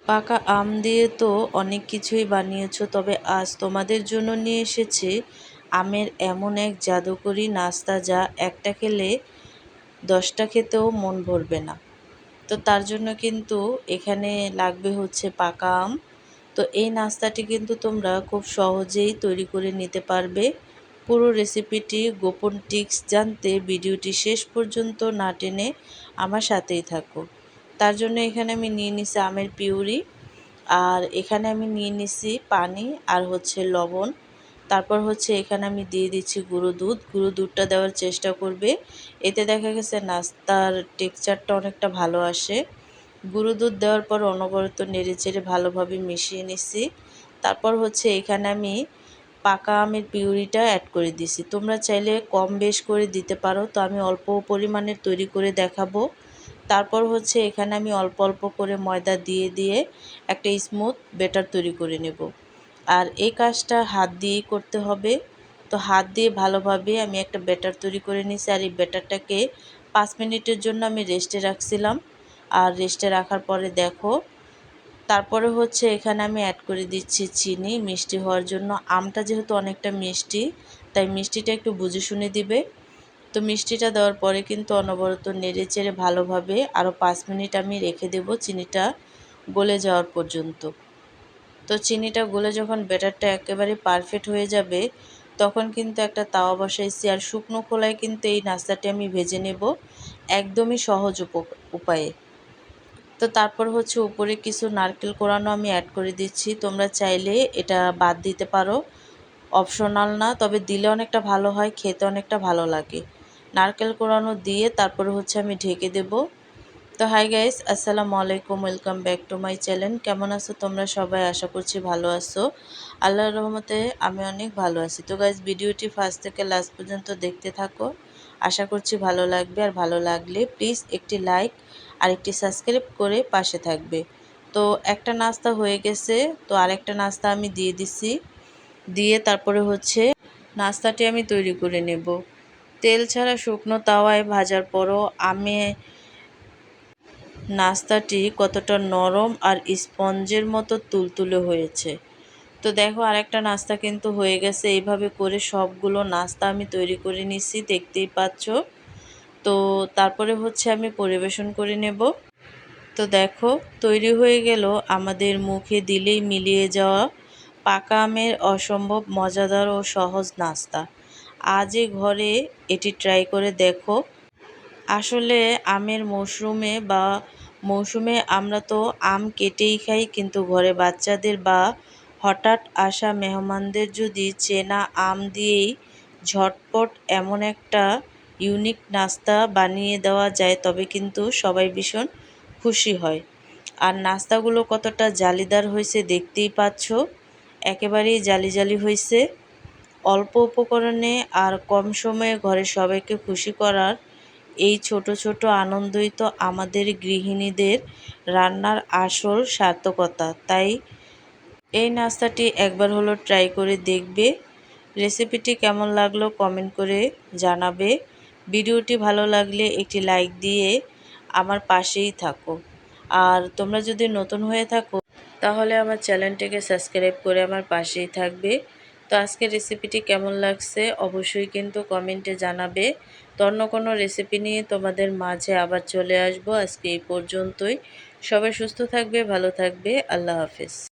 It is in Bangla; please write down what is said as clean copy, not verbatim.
পাকা আম দিয়ে তো অনেক কিছুই বানিয়েছো, তবে আজ তোমাদের জন্য নিয়ে এসেছি আমের এমন এক জাদুকরি নাস্তা যা একটা খেলে 10টা খেতেও মন ভরবে না। তো তার জন্য কিন্তু এখানে লাগবে হচ্ছে পাকা আম। তো এই নাস্তাটি কিন্তু তোমরা খুব সহজেই তৈরি করে নিতে পারবে। পুরো রেসিপিটি গোপন টিপস জানতে ভিডিওটি শেষ পর্যন্ত না টেনে আমার সাথেই থাকো। তার জন্য এখানে আমি নিয়ে নিছি আমের পিউরি, আর এখানে আমি নিয়ে নিছি পানি আর হচ্ছে লবণ। তারপর হচ্ছে এখানে আমি দিয়ে দিচ্ছি গুঁড়ো দুধটা দেওয়ার চেষ্টা করবে, এতে দেখা গেছে নাস্তার টেক্সচারটা অনেকটা ভালো আসে। গুঁড়ো দুধ দেওয়ার পর অনবরত নেড়েচেড়ে ভালোভাবে মিশিয়ে নিছি। তারপর হচ্ছে এখানে আমি পাকা আমের পিউরিটা অ্যাড করে দিছি। তোমরা চাইলে কম বেশ করে দিতে পারো, তো আমি অল্প পরিমাণের তৈরি করে দেখাবো। তারপর হচ্ছে এখানে আমি অল্প অল্প করে ময়দা দিয়ে দিয়ে একটা স্মুথ ব্যাটার তৈরি করে নেব। আর এই কাজটা হাত দিয়েই করতে হবে। তো হাত দিয়ে ভালোভাবে আমি একটা ব্যাটার তৈরি করে নিয়েছি, আর এই ব্যাটারটাকে 5 মিনিটের জন্য আমি রেস্টে রাখছিলাম। আর রেস্টে রাখার পরে দেখো, তারপরে হচ্ছে এখানে আমি অ্যাড করে দিচ্ছি চিনি মিষ্টি হওয়ার জন্য। আমটা যেহেতু অনেকটা মিষ্টি, তাই মিষ্টিটা একটু বুঝে শুনে দিবে। তো মিষ্টিটা দেওয়ার পরে কিন্তু অনবরত নেড়ে চেড়ে ভালোভাবে আরও 5 মিনিট আমি রেখে দেব চিনিটা গলে যাওয়ার পর্যন্ত। তো চিনিটা গলে যখন ব্যাটারটা একেবারে পারফেক্ট হয়ে যাবে, তখন কিন্তু একটা তাওয়া বসাইছি, আর শুকনো খোলায় কিন্তু এই নাস্তাটি আমি ভেজে নেব একদমই সহজ উপায়ে। তো তারপর হচ্ছে উপরে কিছু নারকেল কোড়ানো আমি অ্যাড করে দিচ্ছি। তোমরা চাইলে এটা বাদ দিতে পারো, অপশনাল না, তবে দিলে অনেকটা ভালো হয়, খেতে অনেকটা ভালো লাগে। নারকেল কোড়ানো দিয়ে তারপরে হচ্ছে আমি ঢেকে দেব। তো হাই গাইস, আসসালামু আলাইকুম, welcome back to my channel. কেমন আছো তোমরা সবাই? আশা করছি ভালো আছো। আল্লাহর রহমতে আমি অনেক ভালো আছি। তো গাইস, ভিডিওটি ফার্স্ট থেকে লাস্ট পর্যন্ত দেখতে থাকো, আশা করছি ভালো লাগবে। আর ভালো লাগলে প্লিজ একটি লাইক আর একটি সাবস্ক্রাইব করে পাশে থাকবে। তো একটা নাস্তা হয়ে গেছে, তো আরেকটা নাস্তা আমি দিয়ে দিছি। দিয়ে তারপরে হচ্ছে নাস্তাটি আমি তৈরি করে নেব। তেল ছাড়া শুকনো তাওয়ায় ভাজার পরও নাস্তাটি কতটা নরম আর স্পঞ্জের মতো তুলতুলে হয়েছে। তো দেখো, আরেকটা নাস্তা কিন্তু হয়ে গেছে। এইভাবে করে সবগুলো নাস্তা আমি তৈরি করে নিছি, দেখতেই পাচ্ছ। তো তারপরে হচ্ছে আমি পরিবেশন করে নেব। তো দেখো, তৈরি হয়ে গেল আমাদের মুখে দিলেই মিলিয়ে যাওয়া পাকা আমের অসম্ভব মজাদার ও সহজ নাস্তা। আজই ঘরে এটি ট্রাই করে দেখো। আসলে আমের মৌসুমে আমরা তো আম কেটেই খাই, কিন্তু ঘরে বাচ্চাদের বা হঠাৎ আসা মেহমানদের যদি চেনা আম দিয়েই ঝটপট এমন একটা ইউনিক নাস্তা বানিয়ে দেওয়া যায়, তবে কিন্তু সবাই ভীষণ খুশি হয়। আর নাস্তাগুলো কতটা জালিদার হয়েছে দেখতেই পাচ্ছ, একেবারেই জালি জালি হয়েছে। অল্প উপকরণে আর কম সময়ে ঘরে সবাইকে খুশি করার এই ছোট ছোট আনন্দই তো আমাদের গৃহিণীদের রান্নার আসল সার্থকতা। তাই এই নাস্তাটি একবার হলো ট্রাই করে দেখবে। রেসিপিটি কেমন লাগলো কমেন্ট করে জানাবে। ভিডিওটি ভালো লাগলে একটি লাইক দিয়ে আমার পাশেই থাকো। আর তোমরা যদি নতুন হয়ে থাকো, তাহলে আমার চ্যানেলটিকে সাবস্ক্রাইব করে আমার পাশেই থাকবে। তো আজকের রেসিপিটি কেমন লাগছে অবশ্যই কিন্তু কমেন্টে জানাবে। তো অন্য কোনো রেসিপি নিয়ে তোমাদের মাঝে আবার চলে আসবো। আজকে এই পর্যন্তই। সবাই সুস্থ থাকবে, ভালো থাকবে। আল্লাহ হাফেজ।